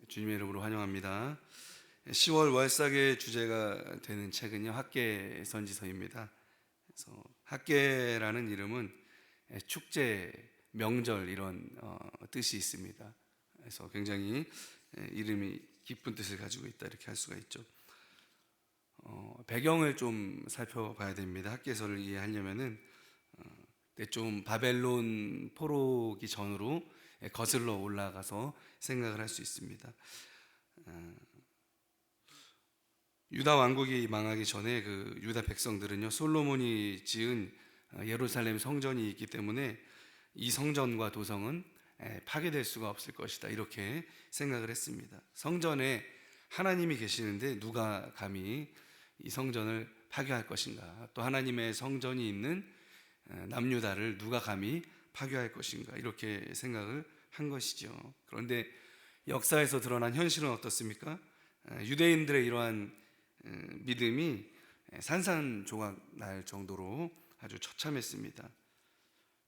주님의 이름으로 환영합니다. 10월 월삭의 주제가 되는 책은요, 학계 선지서입니다. 그래서 학계라는 이름은 축제, 명절 이런 뜻이 있습니다. 그래서 굉장히 이름이 깊은 뜻을 가지고 있다 이렇게 할 수가 있죠. 배경을 좀 살펴봐야 됩니다. 학계서를 이해하려면은 좀 바벨론 포로기 전으로 거슬러 올라가서 생각을 할 수 있습니다. 유다 왕국이 망하기 전에 그 유다 백성들은요, 솔로몬이 지은 예루살렘 성전이 있기 때문에 이 성전과 도성은 파괴될 수가 없을 것이다 이렇게 생각을 했습니다. 성전에 하나님이 계시는데 누가 감히 이 성전을 파괴할 것인가, 또 하나님의 성전이 있는 남유다를 누가 감히 파괴할 것인가 이렇게 생각을 한 것이죠. 그런데 역사에서 드러난 현실은 어떻습니까? 유대인들의 이러한 믿음이 산산조각 날 정도로 아주 처참했습니다.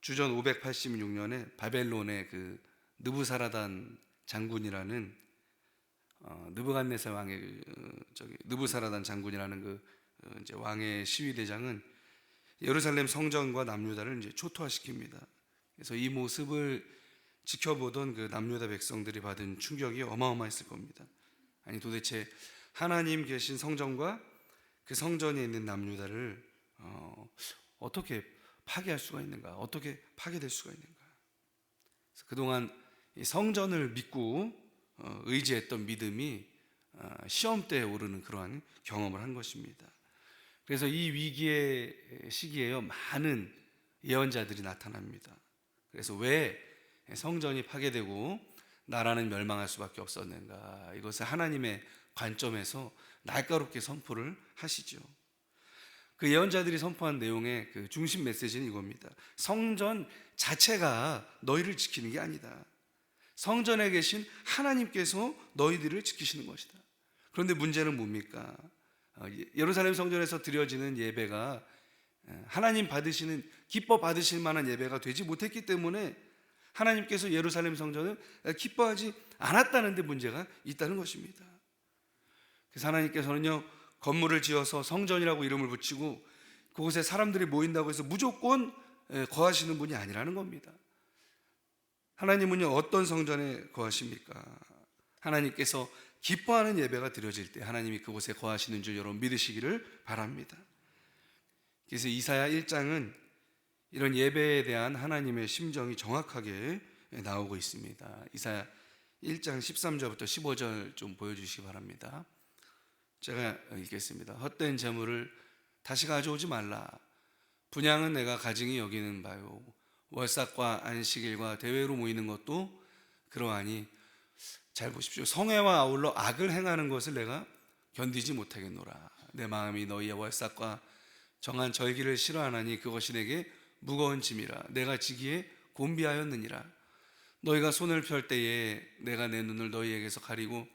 주전 586년에 바벨론의 그 느부사라단 장군이라는 느부갓네살 왕의 느부사라단 장군이라는 그 이제 왕의 시위대장은 예루살렘 성전과 남유다를 이제 초토화시킵니다. 그래서 이 모습을 지켜보던 그 남유다 백성들이 받은 충격이 어마어마했을 겁니다. 아니 도대체 하나님 계신 성전과 그 성전에 있는 남유다를 어떻게 파괴할 수가 있는가? 어떻게 파괴될 수가 있는가? 그래서 그동안 이 성전을 믿고 의지했던 믿음이 시험대에 오르는 그러한 경험을 한 것입니다. 그래서 이 위기의 시기에요, 많은 예언자들이 나타납니다. 그래서 왜 성전이 파괴되고 나라는 멸망할 수밖에 없었는가? 이것을 하나님의 관점에서 날카롭게 선포를 하시죠. 그 예언자들이 선포한 내용의 그 중심 메시지는 이겁니다. 성전 자체가 너희를 지키는 게 아니다. 성전에 계신 하나님께서 너희들을 지키시는 것이다. 그런데 문제는 뭡니까? 예루살렘 성전에서 드려지는 예배가 하나님 받으시는, 기뻐 받으실 만한 예배가 되지 못했기 때문에 하나님께서 예루살렘 성전을 기뻐하지 않았다는 데 문제가 있다는 것입니다. 그래서 하나님께서는요, 건물을 지어서 성전이라고 이름을 붙이고 그곳에 사람들이 모인다고 해서 무조건 거하시는 분이 아니라는 겁니다. 하나님은요, 어떤 성전에 거하십니까? 하나님께서 기뻐하는 예배가 드려질 때 하나님이 그곳에 거하시는 줄 여러분 믿으시기를 바랍니다. 그래서 이사야 1장은 이런 예배에 대한 하나님의 심정이 정확하게 나오고 있습니다. 이사야 1장 13절부터 15절 좀 보여주시기 바랍니다. 제가 읽겠습니다. 헛된 재물을 다시 가져오지 말라. 분향은 내가 가증히 여기는 바요. 월삭과 안식일과 대회로 모이는 것도 그러하니, 잘 보십시오. 성회와 아울러 악을 행하는 것을 내가 견디지 못하겠노라. 내 마음이 너희의 월삭과 정한 절기를 싫어하나니 그것이 내게 무거운 짐이라. 내가 지기에 곤비하였느니라. 너희가 손을 펼 때에 내가 내 눈을 너희에게서 가리고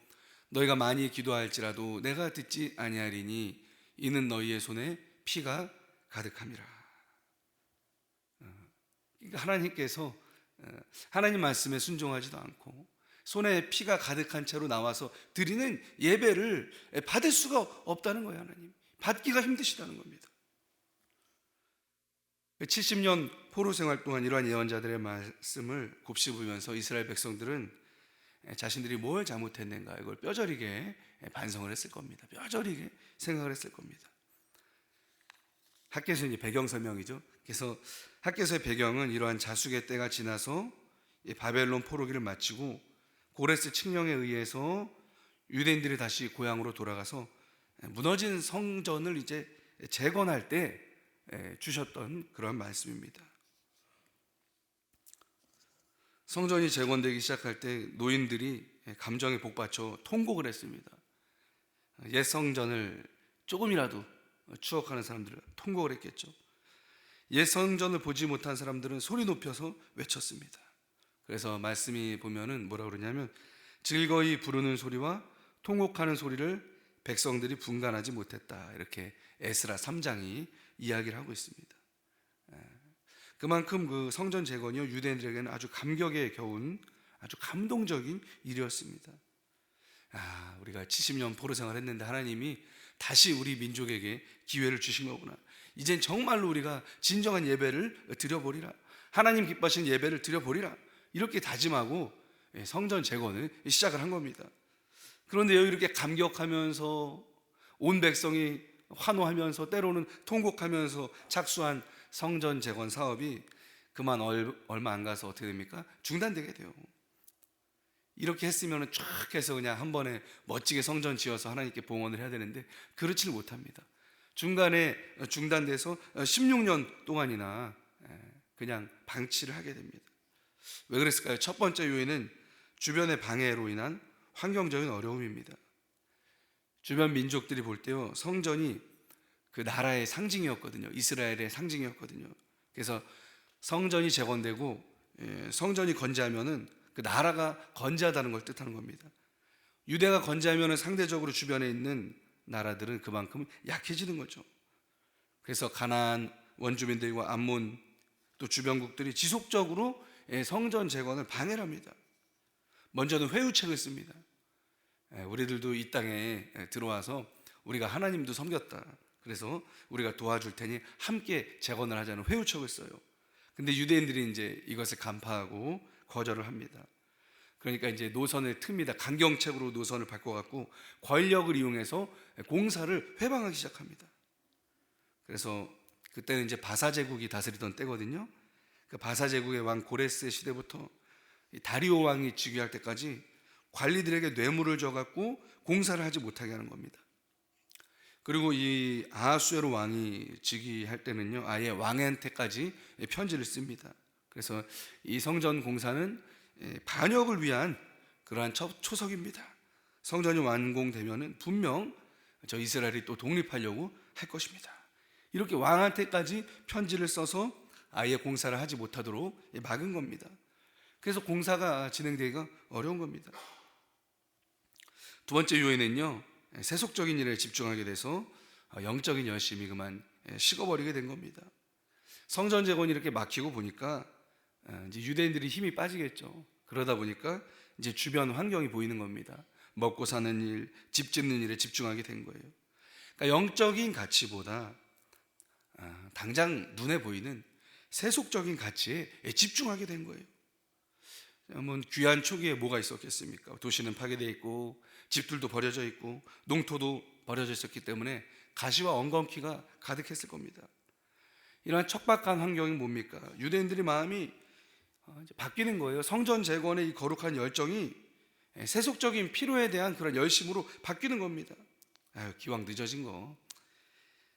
너희가 많이 기도할지라도 내가 듣지 아니하리니 이는 너희의 손에 피가 가득함이라. 하나님께서 하나님 말씀에 순종하지도 않고 손에 피가 가득한 채로 나와서 드리는 예배를 받을 수가 없다는 거예요. 하나님 받기가 힘드시다는 겁니다. 70년 포로 생활 동안 이러한 예언자들의 말씀을 곱씹으면서 이스라엘 백성들은 자신들이 뭘 잘못했는가 이걸 뼈저리게 반성을 했을 겁니다. 뼈저리게 생각을 했을 겁니다. 학개서는 이제 배경 설명이죠. 그래서 학개서의 배경은 이러한 자숙의 때가 지나서 바벨론 포로기를 마치고 고레스 칙령에 의해서 유대인들이 다시 고향으로 돌아가서 무너진 성전을 이제 재건할 때 주셨던 그런 말씀입니다. 성전이 재건되기 시작할 때 노인들이 감정에 복받쳐 통곡을 했습니다. 옛 성전을 조금이라도 추억하는 사람들은 통곡을 했겠죠. 옛 성전을 보지 못한 사람들은 소리 높여서 외쳤습니다. 그래서 말씀이 보면은 뭐라 그러냐면, 즐거이 부르는 소리와 통곡하는 소리를 백성들이 분간하지 못했다, 이렇게 에스라 3장이 이야기를 하고 있습니다. 그만큼 그 성전 재건이요, 유대인들에게는 아주 감격에 겨운 아주 감동적인 일이었습니다. 우리가 70년 포로 생활했는데 하나님이 다시 우리 민족에게 기회를 주신 거구나. 이젠 정말로 우리가 진정한 예배를 드려보리라. 하나님 기뻐하시는 예배를 드려보리라. 이렇게 다짐하고 성전 재건을 시작을 한 겁니다. 그런데 이렇게 감격하면서 온 백성이 환호하면서 때로는 통곡하면서 착수한 성전 재건 사업이 그만 얼마 안 가서 어떻게 됩니까? 중단되게 돼요. 이렇게 했으면 쫙 해서 그냥 한 번에 멋지게 성전 지어서 하나님께 봉헌을 해야 되는데 그렇지를 못합니다. 중간에 중단돼서 16년 동안이나 그냥 방치를 하게 됩니다. 왜 그랬을까요? 첫 번째 요인은 주변의 방해로 인한 환경적인 어려움입니다. 주변 민족들이 볼 때요, 성전이 그 나라의 상징이었거든요. 이스라엘의 상징이었거든요. 그래서 성전이 재건되고 성전이 건재하면은 그 나라가 건재하다는 걸 뜻하는 겁니다. 유대가 건재하면은 상대적으로 주변에 있는 나라들은 그만큼 약해지는 거죠. 그래서 가나안 원주민들과 암몬 또 주변국들이 지속적으로 성전 재건을 방해를 합니다. 먼저는 회유책을 씁니다. 우리들도 이 땅에 들어와서 우리가 하나님도 섬겼다. 그래서 우리가 도와줄 테니 함께 재건을 하자는 회유책을 써요. 근데 유대인들이 이제 이것을 간파하고 거절을 합니다. 그러니까 이제 노선을 틉니다. 강경책으로 노선을 바꿔갖고 권력을 이용해서 공사를 회방하기 시작합니다. 그래서 그때는 이제 바사 제국이 다스리던 때거든요. 그 바사 제국의 왕 고레스의 시대부터 다리오 왕이 즉위할 때까지 관리들에게 뇌물을 줘갖고 공사를 하지 못하게 하는 겁니다. 그리고 이 아하수에로 왕이 즉위할 때는요, 아예 왕한테까지 편지를 씁니다. 그래서 이 성전 공사는 반역을 위한 그러한 초석입니다. 성전이 완공되면은 분명 저 이스라엘이 또 독립하려고 할 것입니다. 이렇게 왕한테까지 편지를 써서 아예 공사를 하지 못하도록 막은 겁니다. 그래서 공사가 진행되기가 어려운 겁니다. 두 번째 요인은요, 세속적인 일에 집중하게 돼서 영적인 열심이 그만 식어버리게 된 겁니다. 성전 재건이 이렇게 막히고 보니까 이제 유대인들이 힘이 빠지겠죠. 그러다 보니까 이제 주변 환경이 보이는 겁니다. 먹고 사는 일, 집 짓는 일에 집중하게 된 거예요. 그러니까 영적인 가치보다 당장 눈에 보이는 세속적인 가치에 집중하게 된 거예요. 한번 귀한 초기에 뭐가 있었겠습니까? 도시는 파괴되어 있고 집들도 버려져 있고 농토도 버려져 있었기 때문에 가시와 엉겅퀴가 가득했을 겁니다. 이러한 척박한 환경이 뭡니까? 유대인들의 마음이 바뀌는 거예요. 성전 재건의 이 거룩한 열정이 세속적인 필요에 대한 그런 열심으로 바뀌는 겁니다. 기왕 늦어진 거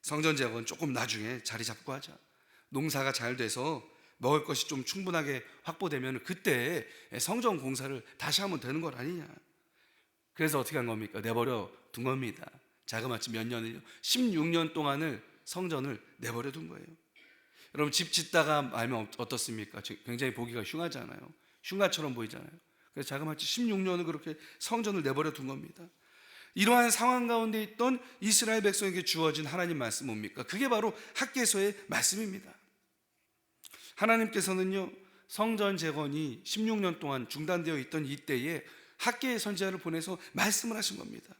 성전 재건 조금 나중에 자리 잡고 하자. 농사가 잘 돼서 먹을 것이 좀 충분하게 확보되면 그때 성전 공사를 다시 하면 되는 것 아니냐. 그래서 어떻게 한 겁니까? 내버려 둔 겁니다. 자그마치 몇 년을요? 16년 동안을 성전을 내버려 둔 거예요. 여러분, 집 짓다가 말면 어떻습니까? 굉장히 보기가 흉하잖아요. 흉가처럼 보이잖아요. 그래서 자그마치 16년을 그렇게 성전을 내버려 둔 겁니다. 이러한 상황 가운데 있던 이스라엘 백성에게 주어진 하나님 말씀 뭡니까? 그게 바로 학개서의 말씀입니다. 하나님께서는요, 성전 재건이 16년 동안 중단되어 있던 이때에 학개의 선지자를 보내서 말씀을 하신 겁니다.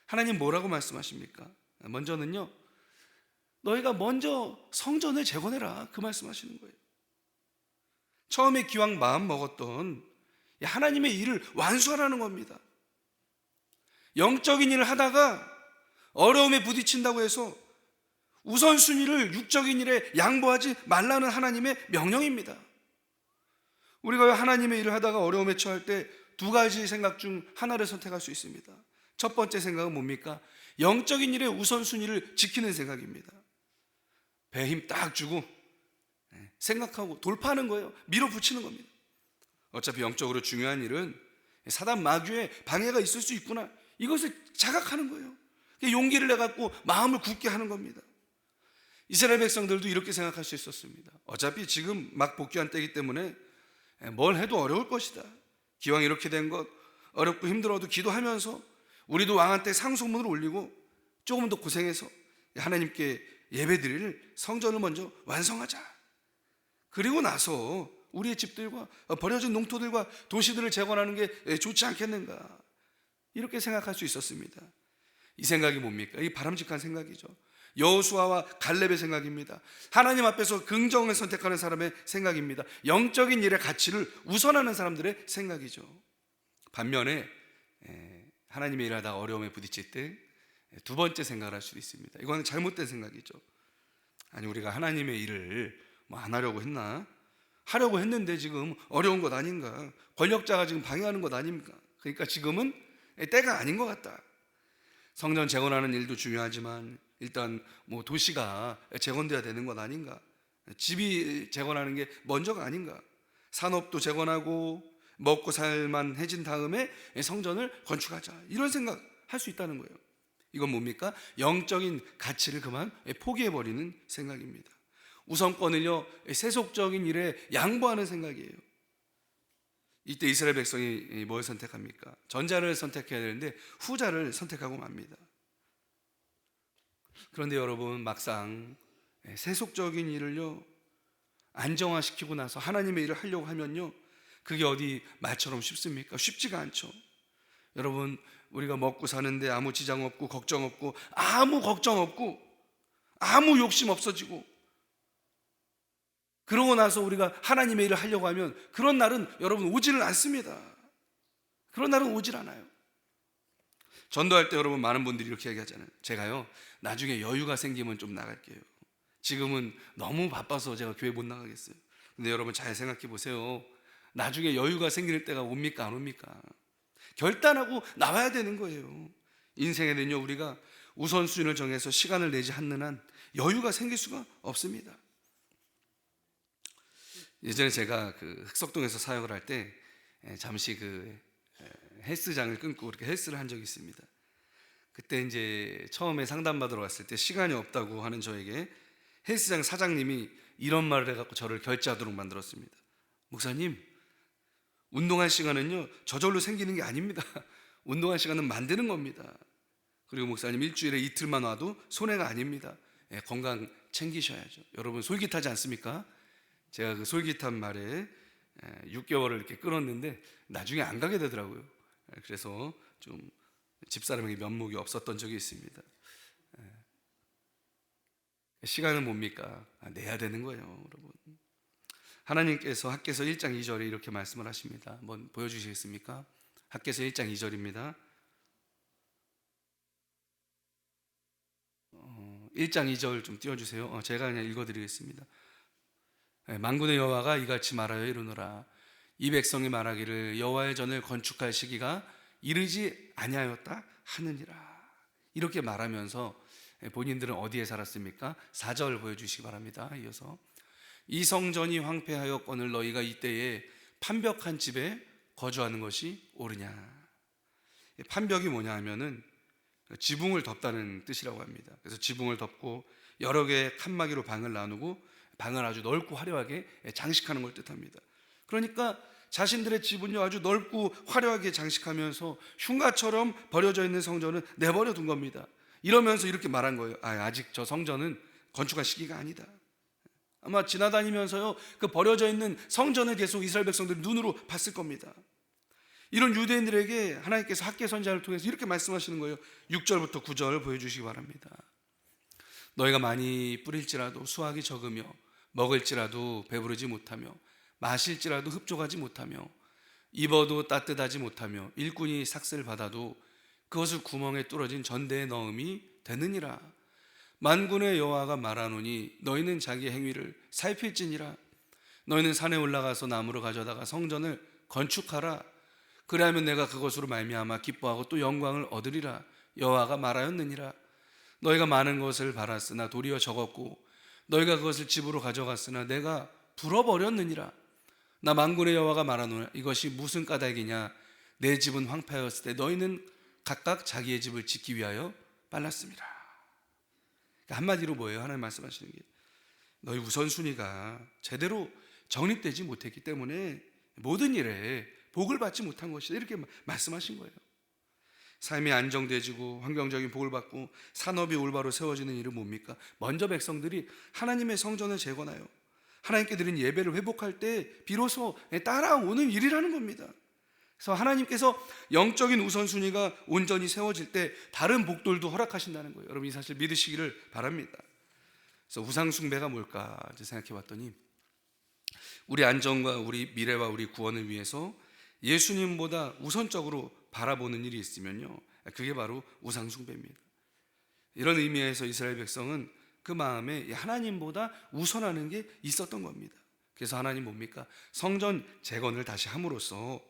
하나님 뭐라고 말씀하십니까? 먼저는요, 너희가 먼저 성전을 재건해라, 그 말씀하시는 거예요. 처음에 기왕 마음 먹었던 하나님의 일을 완수하라는 겁니다. 영적인 일을 하다가 어려움에 부딪힌다고 해서 우선순위를 육적인 일에 양보하지 말라는 하나님의 명령입니다. 우리가 하나님의 일을 하다가 어려움에 처할 때 두 가지 생각 중 하나를 선택할 수 있습니다. 첫 번째 생각은 뭡니까? 영적인 일의 우선순위를 지키는 생각입니다. 배에 힘 딱 주고 생각하고 돌파하는 거예요. 밀어붙이는 겁니다. 어차피 영적으로 중요한 일은 사단 마귀의 방해가 있을 수 있구나, 이것을 자각하는 거예요. 용기를 내갖고 마음을 굳게 하는 겁니다. 이스라엘 백성들도 이렇게 생각할 수 있었습니다. 어차피 지금 막 복귀한 때이기 때문에 뭘 해도 어려울 것이다. 기왕 이렇게 된 것 어렵고 힘들어도 기도하면서 우리도 왕한테 상소문을 올리고 조금 더 고생해서 하나님께 예배드릴 성전을 먼저 완성하자. 그리고 나서 우리의 집들과 버려진 농토들과 도시들을 재건하는 게 좋지 않겠는가. 이렇게 생각할 수 있었습니다. 이 생각이 뭡니까? 이 바람직한 생각이죠. 여호수아와 갈렙의 생각입니다. 하나님 앞에서 긍정을 선택하는 사람의 생각입니다. 영적인 일의 가치를 우선하는 사람들의 생각이죠. 반면에 하나님의 일하다가 어려움에 부딪힐 때 두 번째 생각을 할 수도 있습니다. 이거는 잘못된 생각이죠. 아니, 우리가 하나님의 일을 뭐 안 하려고 했나? 하려고 했는데 지금 어려운 것 아닌가? 권력자가 지금 방해하는 것 아닙니까? 그러니까 지금은 때가 아닌 것 같다. 성전 재건하는 일도 중요하지만 일단 뭐 도시가 재건돼야 되는 것 아닌가? 집이 재건하는 게 먼저가 아닌가? 산업도 재건하고 먹고 살만 해진 다음에 성전을 건축하자, 이런 생각 할 수 있다는 거예요. 이건 뭡니까? 영적인 가치를 그만 포기해버리는 생각입니다. 우선권을요, 세속적인 일에 양보하는 생각이에요. 이때 이스라엘 백성이 뭘 선택합니까? 전자를 선택해야 되는데 후자를 선택하고 맙니다. 그런데 여러분, 막상 세속적인 일을요 안정화시키고 나서 하나님의 일을 하려고 하면요, 그게 어디 말처럼 쉽습니까? 쉽지가 않죠. 여러분, 우리가 먹고 사는데 아무 지장 없고 걱정 없고 아무 걱정 없고 아무 욕심 없어지고, 그러고 나서 우리가 하나님의 일을 하려고 하면 그런 날은 여러분 오지를 않습니다. 그런 날은 오질 않아요. 전도할 때 여러분 많은 분들이 이렇게 얘기하잖아요. 제가요 나중에 여유가 생기면 좀 나갈게요. 지금은 너무 바빠서 제가 교회 못 나가겠어요. 근데 여러분 잘 생각해 보세요. 나중에 여유가 생길 때가 옵니까 안 옵니까? 결단하고 나와야 되는 거예요. 인생에는요, 우리가 우선순위를 정해서 시간을 내지 않는 한 여유가 생길 수가 없습니다. 예전에 제가 그 흑석동에서 사역을 할 때 잠시 그 헬스장을 끊고 그렇게 헬스를 한 적이 있습니다. 그때 이제 처음에 상담받으러 갔을 때 시간이 없다고 하는 저에게 헬스장 사장님이 이런 말을 해갖고 저를 결제하도록 만들었습니다. 목사님, 운동할 시간은요 저절로 생기는 게 아닙니다. 운동할 시간은 만드는 겁니다. 그리고 목사님, 일주일에 이틀만 와도 손해가 아닙니다. 건강 챙기셔야죠. 여러분 솔깃하지 않습니까? 제가 그 솔깃한 말에 6개월을 이렇게 끊었는데 나중에 안 가게 되더라고요. 그래서 좀 집사람에게 면목이 없었던 적이 있습니다. 시간은 뭡니까? 내야 되는 거예요, 여러분. 하나님께서 학개서 1장 2절에 이렇게 말씀을 하십니다. 한번 보여주시겠습니까? 학개서 1장 2절입니다. 1장 2절 좀 띄워주세요. 제가 그냥 읽어드리겠습니다. 만군의 여호와가 이같이 말하여 이르노라. 이 백성이 말하기를 여호와의 전을 건축할 시기가 이르지 아니하였다 하느니라. 이렇게 말하면서 본인들은 어디에 살았습니까? 4절 보여주시기 바랍니다. 이어서 이 성전이 황폐하였거늘 너희가 이때에 판벽한 집에 거주하는 것이 옳으냐. 판벽이 뭐냐 하면은 지붕을 덮다는 뜻이라고 합니다. 그래서 지붕을 덮고 여러 개의 칸막이로 방을 나누고 방을 아주 넓고 화려하게 장식하는 걸 뜻합니다. 그러니까 자신들의 집은요 아주 넓고 화려하게 장식하면서 흉가처럼 버려져 있는 성전은 내버려 둔 겁니다. 이러면서 이렇게 말한 거예요. 아직 저 성전은 건축할 시기가 아니다. 아마 지나다니면서요 그 버려져 있는 성전을 계속 이스라엘 백성들이 눈으로 봤을 겁니다. 이런 유대인들에게 하나님께서 학개 선지자를 통해서 이렇게 말씀하시는 거예요. 6절부터 9절 보여주시기 바랍니다. 너희가 많이 뿌릴지라도 수확이 적으며 먹을지라도 배부르지 못하며 마실지라도 흡족하지 못하며 입어도 따뜻하지 못하며 일꾼이 삭슬 받아도 그것을 구멍에 뚫어진 전대에 넣음이 되느니라. 만군의 여호와가 말하노니 너희는 자기 행위를 살필지니라. 너희는 산에 올라가서 나무를 가져다가 성전을 건축하라. 그리하면 내가 그것으로 말미암아 기뻐하고 또 영광을 얻으리라. 여호와가 말하였느니라. 너희가 많은 것을 바랐으나 도리어 적었고 너희가 그것을 집으로 가져갔으나 내가 불어버렸느니라. 나 만군의 여호와가 말하노라. 이것이 무슨 까닭이냐. 내 집은 황폐하였을 때 너희는 각각 자기의 집을 짓기 위하여 빨랐습니다. 그러니까 한마디로 뭐예요? 하나님 말씀하시는 게 너희 우선순위가 제대로 정립되지 못했기 때문에 모든 일에 복을 받지 못한 것이다, 이렇게 말씀하신 거예요. 삶이 안정되지고 환경적인 복을 받고 산업이 올바로 세워지는 일은 뭡니까? 먼저 백성들이 하나님의 성전을 재건하여 하나님께 드린 예배를 회복할 때 비로소 따라오는 일이라는 겁니다. 그래서 하나님께서 영적인 우선순위가 온전히 세워질 때 다른 복들도 허락하신다는 거예요. 여러분 이 사실 믿으시기를 바랍니다. 그래서 우상 숭배가 뭘까 생각해 봤더니 우리 안전과 우리 미래와 우리 구원을 위해서 예수님보다 우선적으로 바라보는 일이 있으면요, 그게 바로 우상 숭배입니다. 이런 의미에서 이스라엘 백성은 그 마음에 하나님보다 우선하는 게 있었던 겁니다. 그래서 하나님 뭡니까? 성전 재건을 다시 함으로써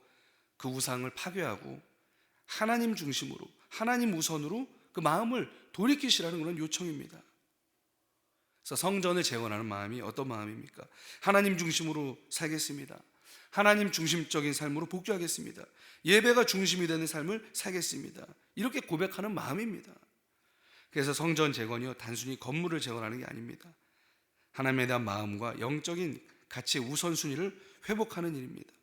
그 우상을 파괴하고 하나님 중심으로, 하나님 우선으로 그 마음을 돌이키시라는 그런 요청입니다. 그래서 성전을 재건하는 마음이 어떤 마음입니까? 하나님 중심으로 살겠습니다. 하나님 중심적인 삶으로 복귀하겠습니다. 예배가 중심이 되는 삶을 살겠습니다. 이렇게 고백하는 마음입니다. 그래서 성전 재건이요, 단순히 건물을 재건하는 게 아닙니다. 하나님에 대한 마음과 영적인 가치의 우선순위를 회복하는 일입니다.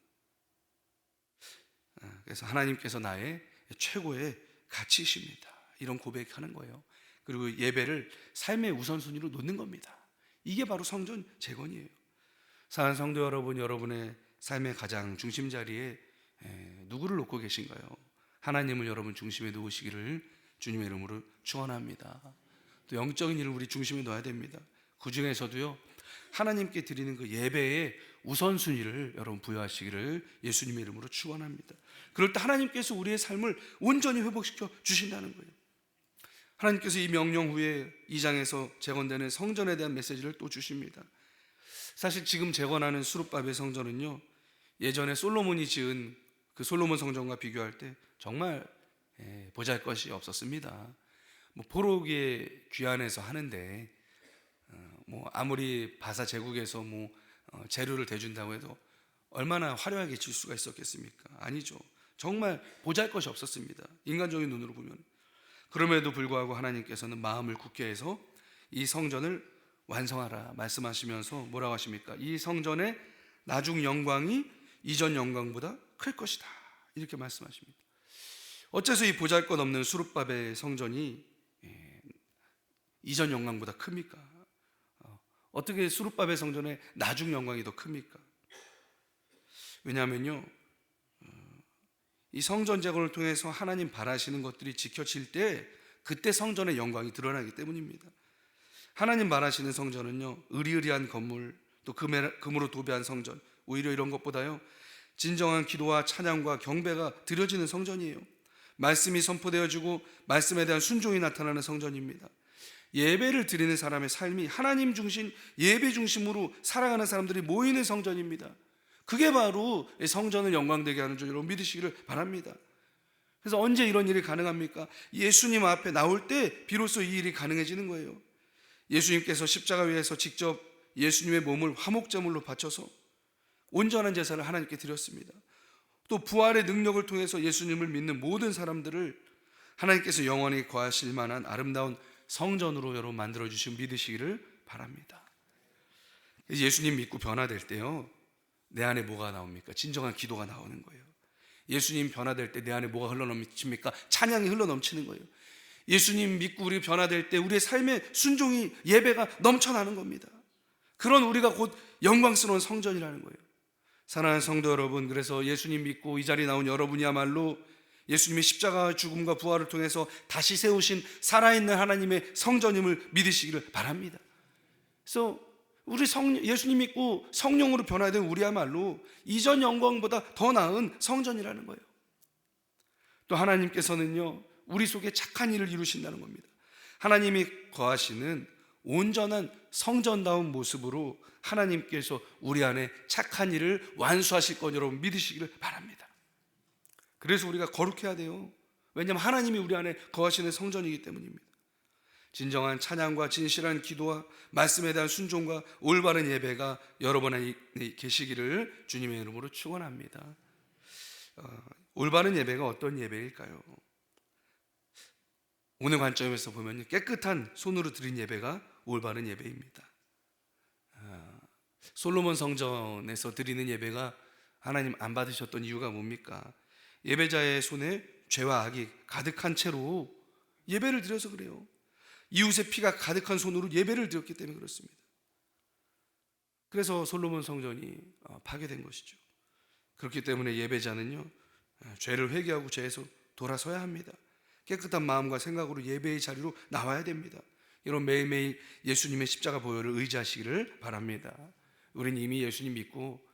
그래서 하나님께서 나의 최고의 가치이십니다. 이런 고백하는 거예요. 그리고 예배를 삶의 우선순위로 놓는 겁니다. 이게 바로 성전 재건이에요. 사랑하는 성도 여러분, 여러분의 삶의 가장 중심 자리에 누구를 놓고 계신가요? 하나님을 여러분 중심에 놓으시기를 주님의 이름으로 축원합니다. 또 영적인 일을 우리 중심에 놓아야 됩니다. 그 중에서도요, 하나님께 드리는 그 예배의 우선순위를 여러분 부여하시기를 예수님의 이름으로 축원합니다. 그럴 때 하나님께서 우리의 삶을 온전히 회복시켜 주신다는 거예요. 하나님께서 이 명령 후에 2장에서 재건되는 성전에 대한 메시지를 또 주십니다. 사실 지금 재건하는 수룹바벨 성전은요, 예전에 솔로몬이 지은 그 솔로몬 성전과 비교할 때 정말 보잘것이 없었습니다. 포로기에 귀환해서 하는데 아무리 바사 제국에서 재료를 대준다고 해도 얼마나 화려하게 질 수가 있었겠습니까? 아니죠. 정말 보잘것이 없었습니다. 인간적인 눈으로 보면. 그럼에도 불구하고 하나님께서는 마음을 굳게 해서 이 성전을 완성하라 말씀하시면서 뭐라고 하십니까? 이 성전의 나중 영광이 이전 영광보다 클 것이다, 이렇게 말씀하십니다. 어째서 이 보잘것없는 수룹바벨 성전이 이전 영광보다 큽니까? 어떻게 수룹바벨 성전의 나중 영광이 더 큽니까? 왜냐하면요, 이 성전 재건을 통해서 하나님 바라시는 것들이 지켜질 때 그때 성전의 영광이 드러나기 때문입니다. 하나님 바라시는 성전은요, 의리의리한 건물, 또 금으로 도배한 성전, 오히려 이런 것보다요, 진정한 기도와 찬양과 경배가 드려지는 성전이에요. 말씀이 선포되어지고 말씀에 대한 순종이 나타나는 성전입니다. 예배를 드리는 사람의 삶이 하나님 중심, 예배 중심으로 살아가는 사람들이 모이는 성전입니다. 그게 바로 성전을 영광되게 하는 줄 여러분 믿으시기를 바랍니다. 그래서 언제 이런 일이 가능합니까? 예수님 앞에 나올 때 비로소 이 일이 가능해지는 거예요. 예수님께서 십자가 위에서 직접 예수님의 몸을 화목제물로 바쳐서 온전한 제사를 하나님께 드렸습니다. 또 부활의 능력을 통해서 예수님을 믿는 모든 사람들을 하나님께서 영원히 거하실 만한 아름다운 성전으로 여러분 만들어주시고 믿으시기를 바랍니다. 예수님 믿고 변화될 때요, 내 안에 뭐가 나옵니까? 진정한 기도가 나오는 거예요. 예수님 변화될 때 내 안에 뭐가 흘러넘칩니까? 찬양이 흘러넘치는 거예요. 예수님 믿고 우리 변화될 때 우리의 삶의 순종이, 예배가 넘쳐나는 겁니다. 그런 우리가 곧 영광스러운 성전이라는 거예요. 사랑하는 성도 여러분, 그래서 예수님 믿고 이 자리에 나온 여러분이야말로 예수님의 십자가 죽음과 부활을 통해서 다시 세우신 살아있는 하나님의 성전임을 믿으시기를 바랍니다. 그래서 우리 예수님 믿고 성령으로 변화된 우리야말로 이전 영광보다 더 나은 성전이라는 거예요. 또 하나님께서는요, 우리 속에 착한 일을 이루신다는 겁니다. 하나님이 거하시는 온전한 성전다운 모습으로 하나님께서 우리 안에 착한 일을 완수하실 것 여러분 믿으시기를 바랍니다. 그래서 우리가 거룩해야 돼요. 왜냐하면 하나님이 우리 안에 거하시는 성전이기 때문입니다. 진정한 찬양과 진실한 기도와 말씀에 대한 순종과 올바른 예배가 여러분 안에 계시기를 주님의 이름으로 축원합니다. 올바른 예배가 어떤 예배일까요? 오늘 관점에서 보면 깨끗한 손으로 드린 예배가 올바른 예배입니다. 솔로몬 성전에서 드리는 예배가 하나님 안 받으셨던 이유가 뭡니까? 예배자의 손에 죄와 악이 가득한 채로 예배를 드려서 그래요. 이웃의 피가 가득한 손으로 예배를 드렸기 때문에 그렇습니다. 그래서 솔로몬 성전이 파괴된 것이죠. 그렇기 때문에 예배자는요, 죄를 회개하고 죄에서 돌아서야 합니다. 깨끗한 마음과 생각으로 예배의 자리로 나와야 됩니다. 이런 매일매일 예수님의 십자가 보혈을 의지하시기를 바랍니다. 우리는 이미 예수님 믿고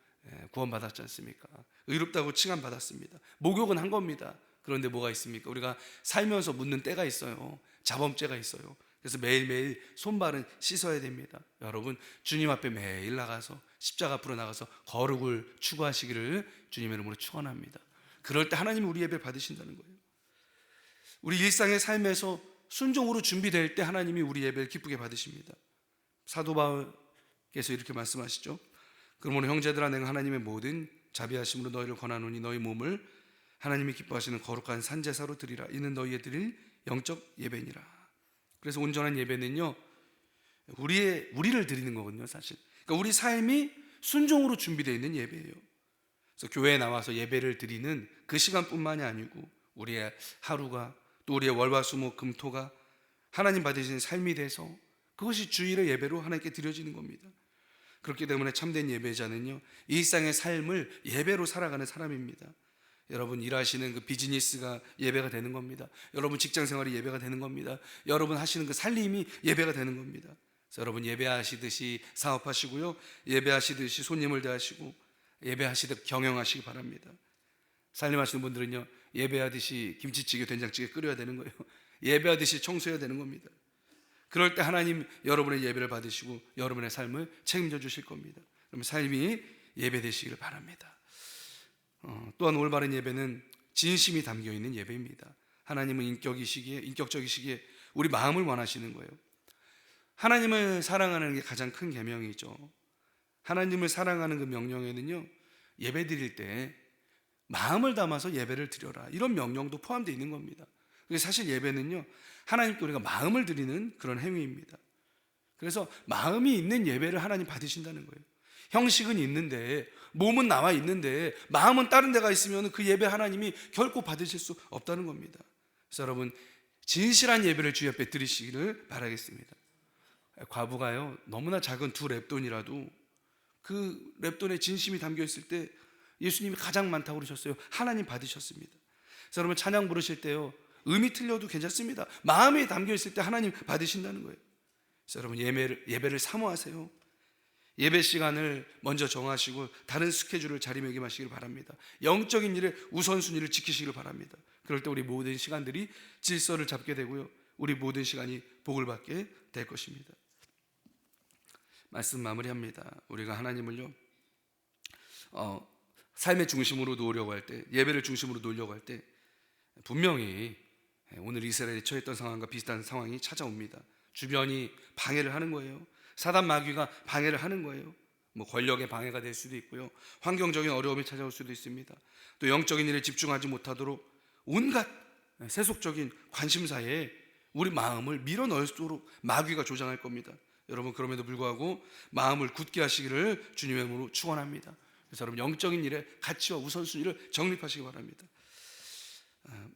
구원받았지 않습니까? 의롭다고 칭함받았습니다. 목욕은 한 겁니다. 그런데 뭐가 있습니까? 우리가 살면서 묻는 때가 있어요. 자범죄가 있어요. 그래서 매일매일 손발은 씻어야 됩니다. 여러분, 주님 앞에 매일 나가서 십자가 앞으로 나가서 거룩을 추구하시기를 주님의 이름으로 축원합니다. 그럴 때 하나님이 우리 예배를 받으신다는 거예요. 우리 일상의 삶에서 순종으로 준비될 때 하나님이 우리 예배를 기쁘게 받으십니다. 사도 바울께서 이렇게 말씀하시죠. 그러므로 형제들아, 내가 하나님의 모든 자비하심으로 너희를 권하노니 너희 몸을 하나님이 기뻐하시는 거룩한 산제사로 드리라. 이는 너희의 드릴 영적 예배니라. 그래서 온전한 예배는요, 우리를 드리는 거거든요, 사실. 그러니까 우리 삶이 순종으로 준비되어 있는 예배예요. 그래서 교회에 나와서 예배를 드리는 그 시간뿐만이 아니고 우리의 하루가, 또 우리의 월화수목금토가 하나님 받으신 삶이 돼서 그것이 주일의 예배로 하나님께 드려지는 겁니다. 그렇기 때문에 참된 예배자는요, 일상의 삶을 예배로 살아가는 사람입니다. 여러분 일하시는 그 비즈니스가 예배가 되는 겁니다. 여러분 직장 생활이 예배가 되는 겁니다. 여러분 하시는 그 살림이 예배가 되는 겁니다. 그래서 여러분 예배하시듯이 사업하시고요, 예배하시듯이 손님을 대하시고 예배하시듯 경영하시기 바랍니다. 살림하시는 분들은요, 예배하듯이 김치찌개, 된장찌개 끓여야 되는 거예요. 예배하듯이 청소해야 되는 겁니다. 그럴 때 하나님 여러분의 예배를 받으시고 여러분의 삶을 책임져 주실 겁니다. 그러면 삶이 예배되시기를 바랍니다. 또한 올바른 예배는 진심이 담겨있는 예배입니다. 하나님은 인격적이시기에 우리 마음을 원하시는 거예요. 하나님을 사랑하는 게 가장 큰 계명이죠. 하나님을 사랑하는 그 명령에는요, 예배 드릴 때 마음을 담아서 예배를 드려라, 이런 명령도 포함되어 있는 겁니다. 사실 예배는요, 하나님께 우리가 마음을 드리는 그런 행위입니다. 그래서 마음이 있는 예배를 하나님 받으신다는 거예요. 형식은 있는데, 몸은 나와 있는데 마음은 다른 데가 있으면 그 예배 하나님이 결코 받으실 수 없다는 겁니다. 그래서 여러분, 진실한 예배를 주 옆에 드리시기를 바라겠습니다. 과부가요, 너무나 작은 2렙돈이라도 그 렙돈에 진심이 담겨 있을 때 예수님이 가장 많다고 그러셨어요. 하나님 받으셨습니다. 그래서 여러분 찬양 부르실 때요, 음이 틀려도 괜찮습니다. 마음이 담겨 있을 때 하나님 받으신다는 거예요. 그래서 여러분 예배를 사모하세요. 예배 시간을 먼저 정하시고 다른 스케줄을 자리매김하시길 바랍니다. 영적인 일에 우선순위를 지키시길 바랍니다. 그럴 때 우리 모든 시간들이 질서를 잡게 되고요, 우리 모든 시간이 복을 받게 될 것입니다. 말씀 마무리합니다. 우리가 하나님을요, 삶의 중심으로 놓으려고 할 때, 예배를 중심으로 놓으려고 할 때 분명히 오늘 이스라엘이 처했던 상황과 비슷한 상황이 찾아옵니다. 주변이 방해를 하는 거예요. 사단 마귀가 방해를 하는 거예요. 권력의 방해가 될 수도 있고요, 환경적인 어려움이 찾아올 수도 있습니다. 또 영적인 일에 집중하지 못하도록 온갖 세속적인 관심사에 우리 마음을 밀어넣을수록 마귀가 조장할 겁니다. 여러분, 그럼에도 불구하고 마음을 굳게 하시기를 주님의 이름으로 축원합니다. 그래서 여러분, 영적인 일에 가치와 우선순위를 정립하시기 바랍니다.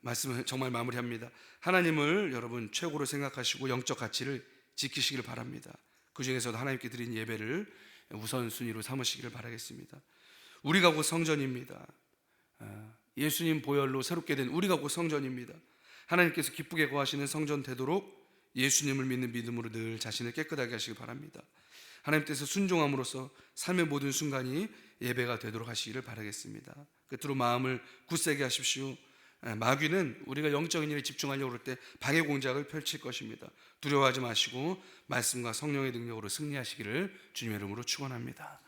말씀을 정말 마무리합니다. 하나님을 여러분 최고로 생각하시고 영적 가치를 지키시기를 바랍니다. 그 중에서도 하나님께 드린 예배를 우선순위로 삼으시기를 바라겠습니다. 우리가 곧 성전입니다. 예수님 보혈로 새롭게 된 우리가 곧 성전입니다. 하나님께서 기쁘게 거하시는 성전 되도록 예수님을 믿는 믿음으로 늘 자신을 깨끗하게 하시기 바랍니다. 하나님 뜻에 순종함으로써 삶의 모든 순간이 예배가 되도록 하시기를 바라겠습니다. 끝으로 마음을 굳세게 하십시오. 마귀는 우리가 영적인 일에 집중하려고 할 때 방해 공작을 펼칠 것입니다. 두려워하지 마시고 말씀과 성령의 능력으로 승리하시기를 주님의 이름으로 축원합니다.